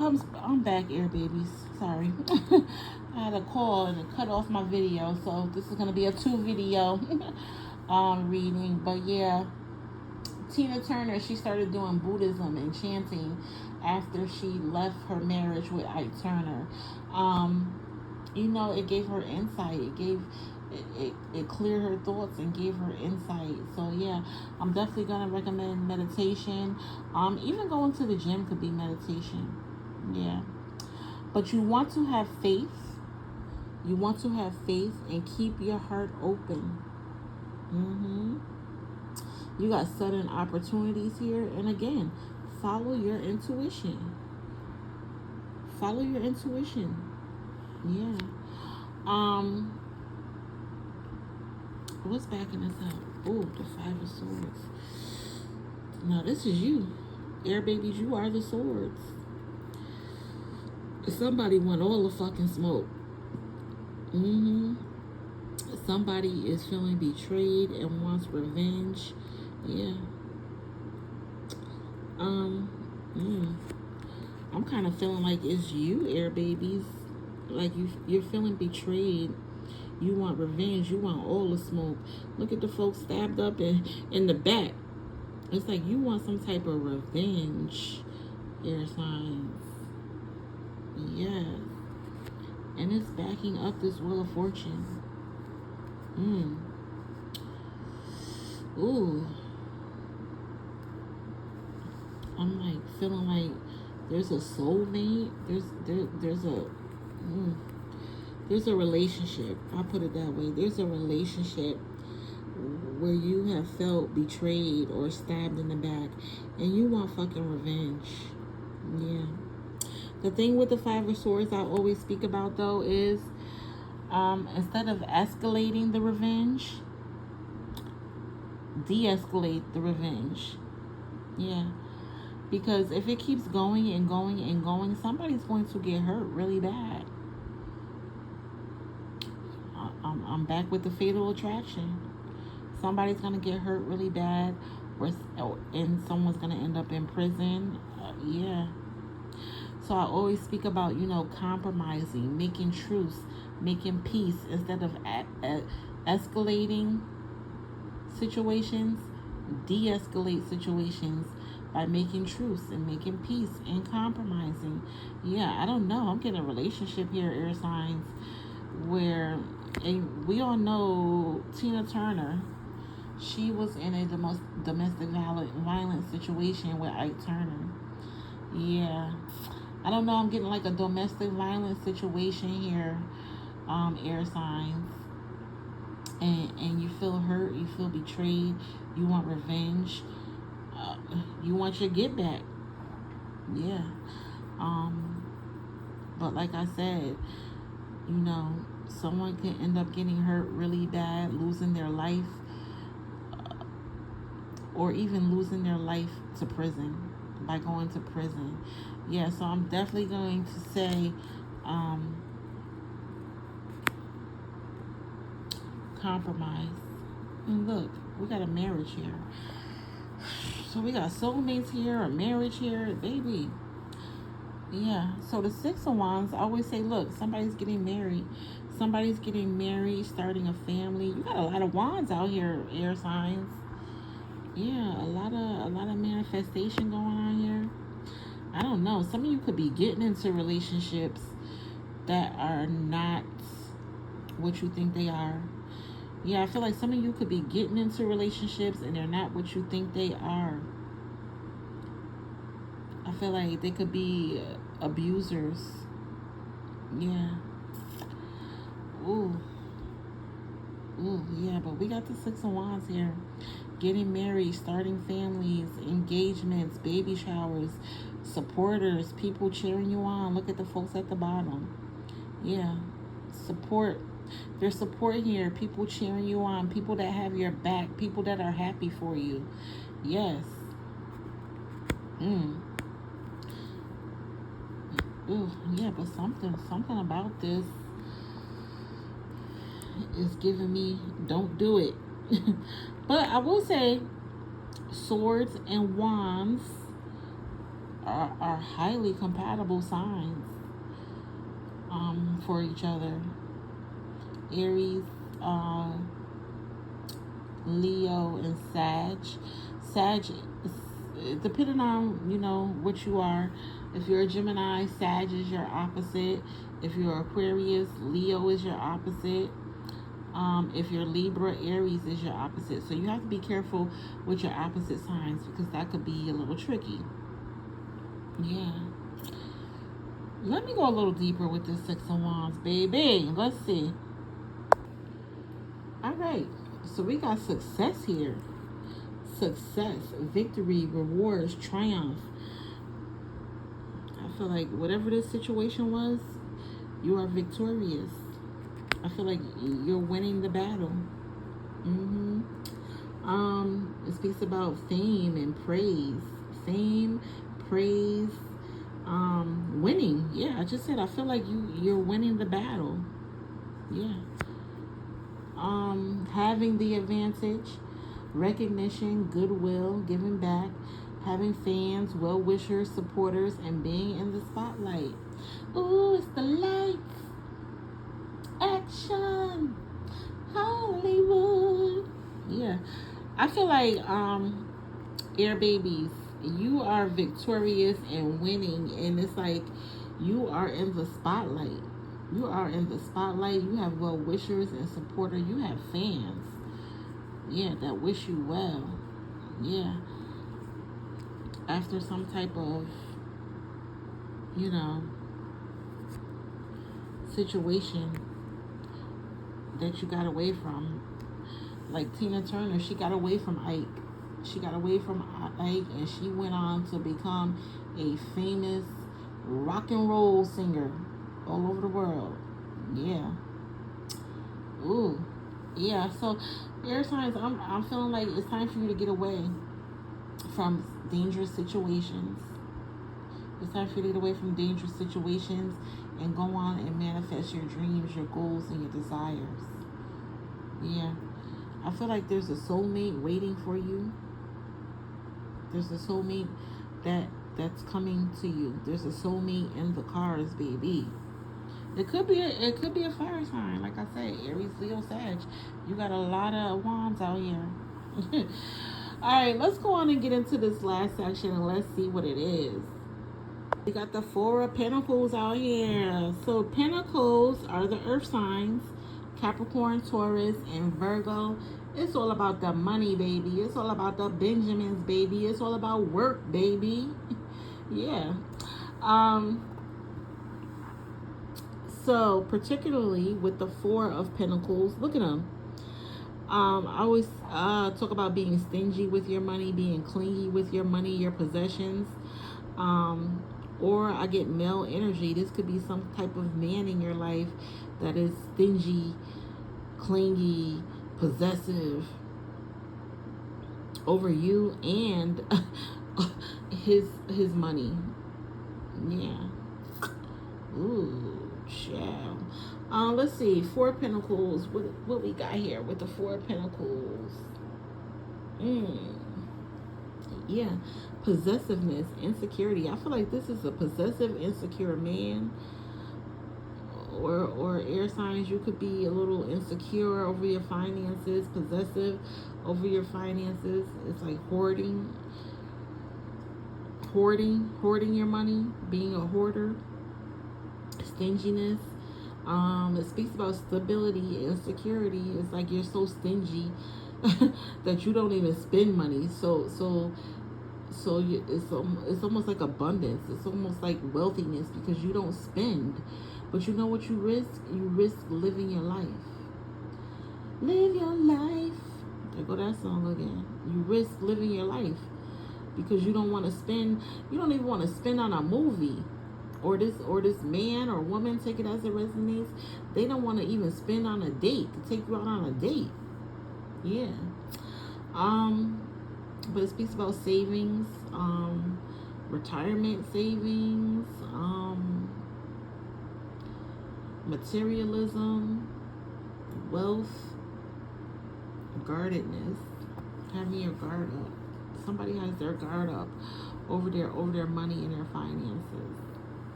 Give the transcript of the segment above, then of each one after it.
I'm back, air babies. Sorry. I had a call and it cut off my video, so this is gonna be a 2 video reading. But yeah, Tina Turner, she started doing Buddhism and chanting after she left her marriage with Ike Turner. Um, it gave her insight. It cleared her thoughts and gave her insight. So yeah, I'm definitely gonna recommend meditation. Even going to the gym could be meditation. Yeah, but you want to have faith. You want to have faith and keep your heart open. You got sudden opportunities here, and again, follow your intuition. Follow your intuition. Yeah. What's backing us up? Oh, the 5 of Swords. Now this is you, air babies. You are the swords. Somebody want all the fucking smoke. Somebody is feeling betrayed and wants revenge. Yeah. I'm kind of feeling like it's you, air babies. Like you're feeling betrayed. You want revenge. You want all the smoke. Look at the folks stabbed up in the back. It's like you want some type of revenge, air signs. Yes. And it's backing up this Wheel of Fortune. Ooh. I'm like feeling like there's a soulmate. There's a relationship. I'll put it that way. There's a relationship where you have felt betrayed or stabbed in the back and you want fucking revenge. Yeah. The thing with the 5 of Swords I always speak about though is instead of escalating the revenge, de-escalate the revenge. Yeah. Because if it keeps going and going and going, somebody's going to get hurt really bad. I'm back with the fatal attraction. Somebody's going to get hurt really bad, and someone's going to end up in prison. Yeah. So I always speak about, compromising, making truce, making peace instead of escalating situations. De-escalate situations by making truce and making peace and compromising. Yeah, I don't know. I'm getting a relationship here, air signs, where we all know Tina Turner. She was in a domestic violence situation with Ike Turner. Yeah. I don't know. I'm getting like a domestic violence situation here, air signs. And you feel hurt. You feel betrayed. You want revenge. You want your get back. Yeah. But like I said, someone can end up getting hurt really bad, losing their life, or even losing their life to prison by going to prison. Yeah, so I'm definitely going to say compromise. And look, we got a marriage here. So we got soulmates here, a marriage here, baby. Yeah, so the 6 of Wands, I always say, look, somebody's getting married. Somebody's getting married, starting a family. You got a lot of wands out here, air signs. Yeah, a lot of manifestation going on here. I don't know. Some of you could be getting into relationships that are not what you think they are. Yeah, I feel like some of you could be getting into relationships and they're not what you think they are. I feel like they could be abusers. Yeah. Ooh, yeah, but we got the 6 of Wands here. Getting married, starting families, engagements, baby showers, supporters, people cheering you on. Look at the folks at the bottom. Yeah, support. There's support here. People cheering you on. People that have your back. People that are happy for you. Yes. Ooh, yeah, but something about this is giving me don't do it. But I will say Swords and Wands are highly compatible signs for each other. Aries, uh, Leo, and Sag. Sag, depending on, you know, what you are. If you're a Gemini, Sag is your opposite. If you're Aquarius, Leo is your opposite. If you're Libra, Aries is your opposite. So you have to be careful with your opposite signs because that could be a little tricky. Yeah. Let me go a little deeper with this Six of Wands, baby. Let's see. All right. So we got success here. Success, victory, rewards, triumph. I feel like whatever this situation was, you are victorious. I feel like you're winning the battle. It speaks about fame and praise. Fame, praise, winning. Yeah, I just said I feel like you're winning the battle. Yeah. Having the advantage, recognition, goodwill, giving back, having fans, well-wishers, supporters, and being in the spotlight. Ooh, it's the lights. Action. Hollywood. Yeah. I feel like air babies, you are victorious and winning, and it's like you are in the spotlight. You are in the spotlight. You have well wishers and supporters. You have fans. Yeah, that wish you well. Yeah. After some type of, you know, situation that you got away from. Like Tina Turner, she got away from Ike. She got away from Ike and she went on to become a famous rock and roll singer all over the world. Yeah. Ooh. Yeah, so air signs, I'm feeling like it's time for you to get away from dangerous situations. It's time for you to get away from dangerous situations and go on and manifest your dreams, your goals, and your desires. Yeah. I feel like there's a soulmate waiting for you. There's a soulmate that's coming to you. There's a soulmate in the cars, baby. It could be a fire sign, like I said, Aries, Leo, Sag. You got a lot of wands out here. All right, let's go on and get into this last section and let's see what it is. We got the Four of Pentacles out here. So Pentacles are the earth signs. Capricorn, Taurus, and Virgo. It's all about the money, baby. It's all about the Benjamins, baby. It's all about work, baby. Yeah. So particularly with the Four of Pentacles, look at them. I always talk about being stingy with your money, being clingy with your money, your possessions. Or I get male energy. This could be some type of man in your life that is stingy, clingy, possessive over you and his money. Yeah. Ooh, child. Let's see. Four of Pentacles. What we got here with the Four of Pentacles? Yeah. Possessiveness, insecurity. I feel like this is a possessive, insecure man. Or air signs, you could be a little insecure over your finances, possessive over your finances. It's like hoarding your money, being a hoarder, stinginess. It speaks about stability and security. It's like you're so stingy that you don't even spend money. So it's almost like abundance. It's almost like wealthiness because you don't spend. But you know what you risk? You risk living your life. Live your life. There go that song again. You risk living your life because you don't want to spend. You don't even want to spend on a movie, or this man or woman, take it as it resonates. They don't want to even spend on a date to take you out on a date. Yeah. But it speaks about savings, retirement savings, materialism, wealth, guardedness, having your guard up. Somebody has their guard up over their money and their finances.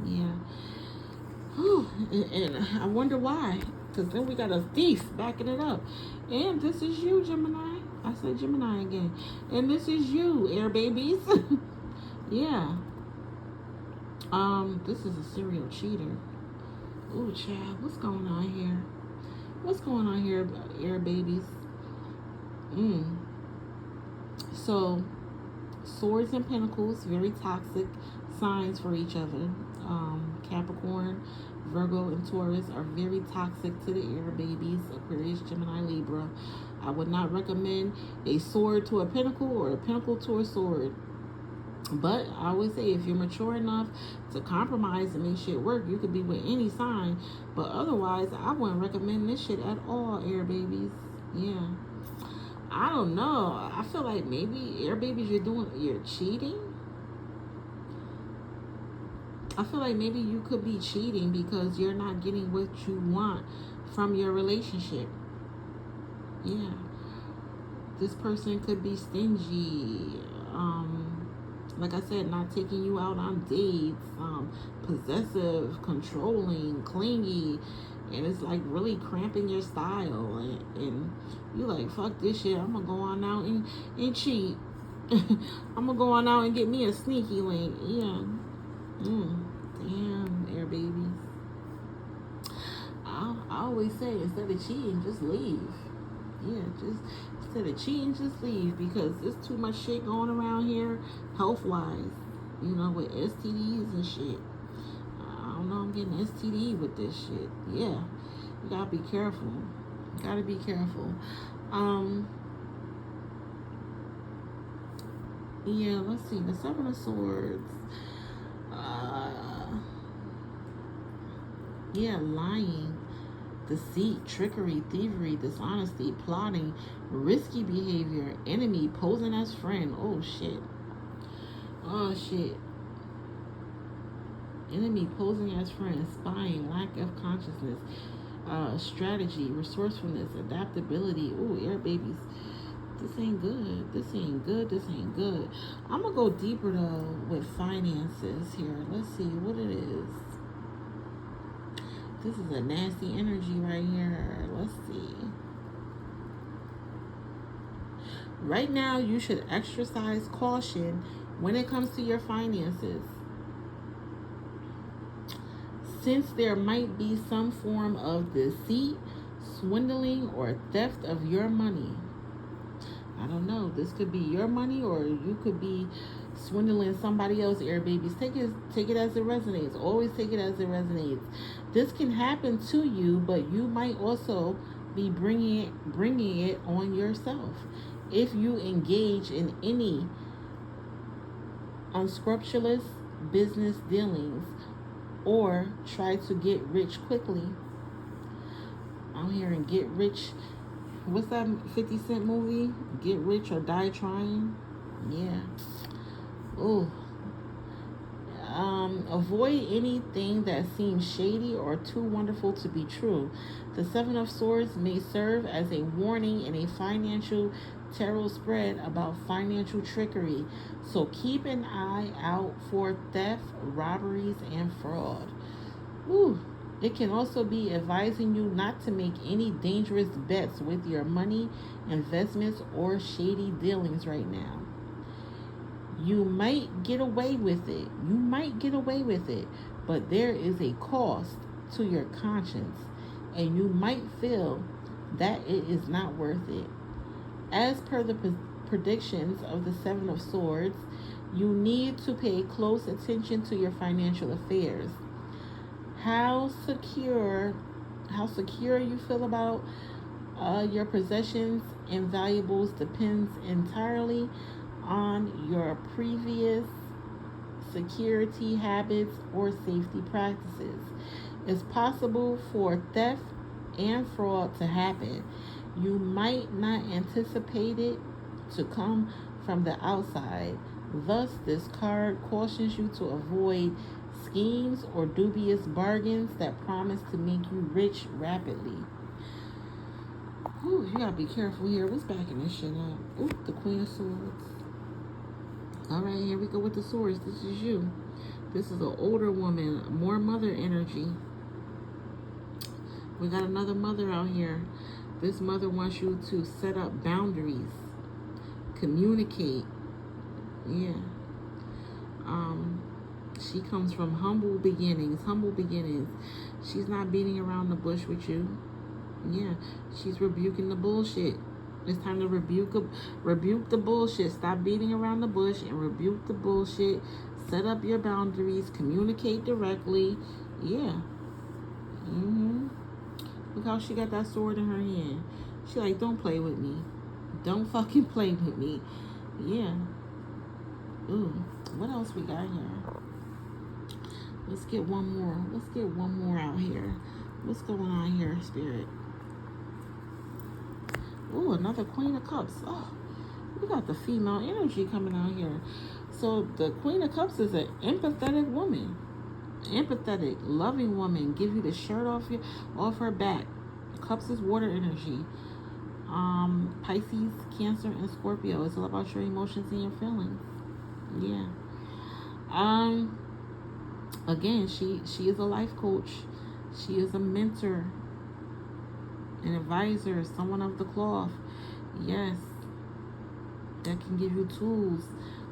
Yeah. Whew. And I wonder why. Because then we got a thief backing it up. And this is you, Gemini. I said Gemini again. And this is you, air babies. Yeah. This is a serial cheater. Ooh, child, what's going on here? What's going on here, air babies? So, swords and pentacles, very toxic signs for each other. Capricorn, Virgo, and Taurus are very toxic to the air babies. Aquarius, Gemini, Libra. I would not recommend a sword to a pentacle or a pentacle to a sword. But I always say, if you're mature enough to compromise and make shit work, you could be with any sign. But otherwise, I wouldn't recommend this shit at all, air babies. Yeah. I don't know. I feel like maybe, air babies, you're cheating. I feel like maybe you could be cheating because you're not getting what you want from your relationship. Yeah. This person could be stingy. Like I said, not taking you out on dates, possessive, controlling, clingy, and it's like really cramping your style, and you're like, fuck this shit, I'm gonna go on out and cheat. I'm gonna go on out and get me a sneaky link. Yeah. Damn, air babies. I always say, instead of cheating, just leave. Yeah, just instead of cheating, just leave, because there's too much shit going around here, health-wise, with STDs and shit. I don't know, I'm getting STD with this shit. Yeah, you gotta be careful. Gotta be careful. Yeah, let's see, the Seven of Swords. Yeah, lying, deceit, trickery, thievery, dishonesty, plotting, risky behavior, enemy, posing as friend. Oh, shit. Oh, shit. Enemy, posing as friend, spying, lack of consciousness, strategy, resourcefulness, adaptability. Oh, air babies. This ain't good. This ain't good. This ain't good. I'm going to go deeper, though, with finances here. Let's see what it is. This is a nasty energy right here. Let's see. Right now, you should exercise caution when it comes to your finances, since there might be some form of deceit, swindling, or theft of your money. I don't know. This could be your money, or you could be swindling somebody else, air babies. Take it as it resonates. Always take it as it resonates. This can happen to you, but you might also be bringing it on yourself if you engage in any unscrupulous business dealings or try to get rich quickly. I'm hearing get rich. What's that 50 Cent movie? Get Rich or Die Trying? Yeah. Ooh. Avoid anything that seems shady or too wonderful to be true. The Seven of Swords may serve as a warning in a financial tarot spread about financial trickery. So keep an eye out for theft, robberies, and fraud. Ooh. It can also be advising you not to make any dangerous bets with your money, investments, or shady dealings right now. You might get away with it. But there is a cost to your conscience, and you might feel that it is not worth it. As per the predictions of the Seven of Swords, you need to pay close attention to your financial affairs. How secure you feel about your possessions and valuables depends entirely on your previous security habits or safety practices. It's possible for theft and fraud to happen. You might not anticipate it to come from the outside. Thus, this card cautions you to avoid schemes or dubious bargains that promise to make you rich rapidly. Ooh, you gotta be careful here. What's backing this shit up? Ooh, the Queen of Swords. All right, here we go with the Swords. This is you. This is an older woman, more mother energy. We got another mother out here. This mother wants you to set up boundaries, communicate. Yeah. She comes from humble beginnings. Humble beginnings. She's not beating around the bush with you. Yeah. She's rebuking the bullshit. It's time to rebuke the bullshit. Stop beating around the bush and rebuke the bullshit. Set up your boundaries. Communicate directly. Yeah. Look how she got that sword in her hand. She like, don't play with me. Don't fucking play with me. Yeah. Ooh. What else we got here? Let's get one more. Let's get one more out here. What's going on here, Spirit? Ooh, another Queen of Cups. Oh, we got the female energy coming out here. So the Queen of Cups is an empathetic woman. Empathetic, loving woman. Give you the shirt off her back. Cups is water energy. Pisces, Cancer, and Scorpio. It's all about your emotions and your feelings. Yeah. Again, she is a life coach. She is a mentor, an advisor, someone of the cloth. Yes. That can give you tools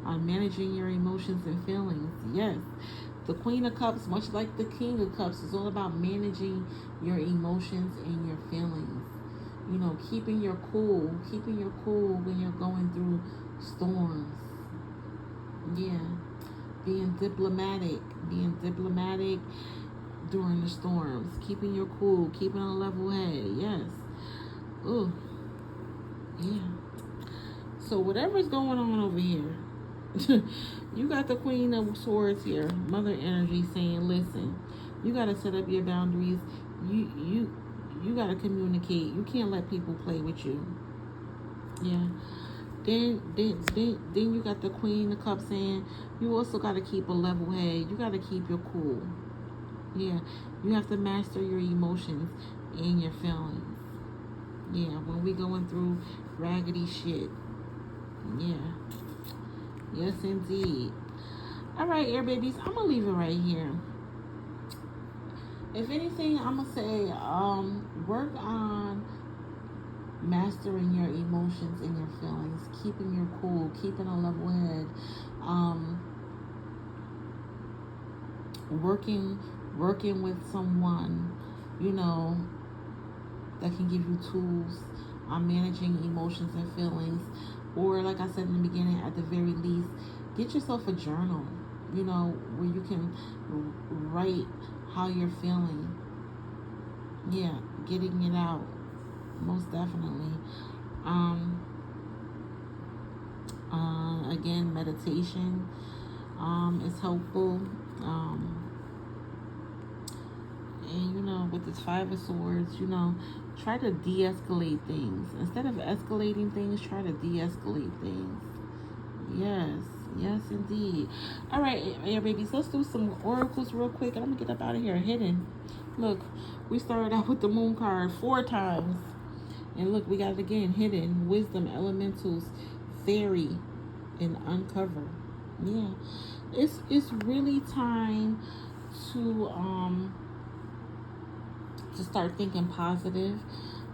on managing your emotions and feelings. Yes. The Queen of Cups, much like the King of Cups, is all about managing your emotions and your feelings. You know, keeping your cool when you're going through storms. Yeah. Being diplomatic during the storms. Keeping your cool, keeping a level head. Yes. Ooh. Yeah. So whatever's going on over here, you got the Queen of Swords here, Mother Energy, saying, listen, you got to set up your boundaries. You got to communicate. You can't let people play with you. Yeah. Then you got the Queen of Cups saying, you also got to keep a level head. You got to keep your cool. Yeah. You have to master your emotions and your feelings. Yeah. When we going through raggedy shit. Yeah. Yes, indeed. All right, air babies. I'm going to leave it right here. If anything, I'm going to say, work on mastering your emotions and your feelings, keeping your cool, keeping a level head, working with someone, you know, that can give you tools on managing emotions and feelings. Or like I said in the beginning, at the very least, get yourself a journal, you know, where you can write how you're feeling. Yeah, getting it out. Most definitely. Again, meditation is helpful. And you know, with this Five of Swords, you know, try to de-escalate things. Instead of escalating things, try to de-escalate things. Yes, indeed. All right, air babies, let's do some oracles real quick, and I'm gonna get up out of here. Hidden. Look, we started out with the Moon card 4 times, and look, we got it again. Hidden, Wisdom, Elementals, Fairy, and Uncover. Yeah, it's really time to start thinking positive,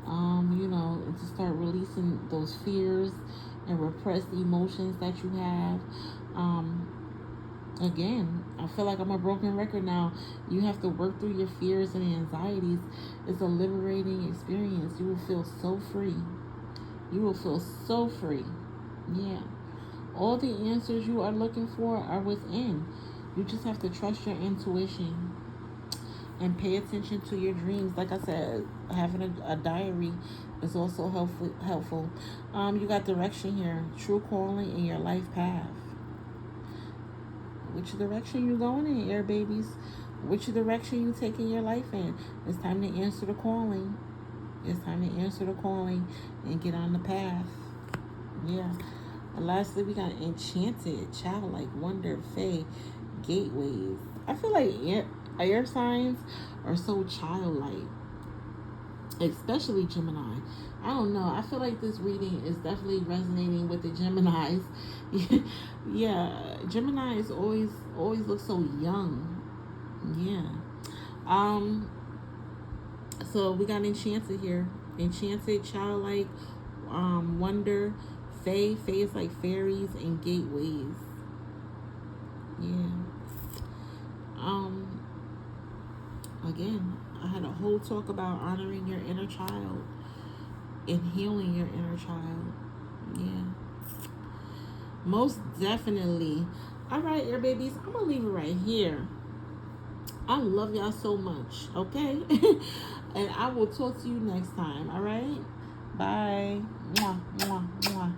you know, and to start releasing those fears and repressed emotions that you have. Again, I feel like I'm a broken record now. You have to work through your fears and anxieties. It's a liberating experience. You will feel so free. You will feel so free. Yeah. All the answers you are looking for are within. You just have to trust your intuition and pay attention to your dreams. Like I said, having a diary is also helpful. You got direction here. True calling in your life path. Which direction you going in, air babies? Which direction you taking your life in? It's time to answer the calling. It's time to answer the calling and get on the path. Yeah. And lastly, we got enchanted, childlike, wonder, fae, gateways. I feel like air signs are so childlike. especially Gemini. I don't know. I feel like this reading is definitely resonating with the Geminis. Yeah, Gemini is always look so young. Yeah. Um. So we got Enchanted here. Enchanted, childlike, wonder, fae. Fae is like fairies and gateways. Yeah. Um. Again, I had a whole talk about honoring your inner child and healing your inner child. Yeah. Most definitely. All right, air babies, I'm gonna leave it right here. I love y'all so much, okay? And I will talk to you next time, all right? Bye. Mwah, mwah, mwah.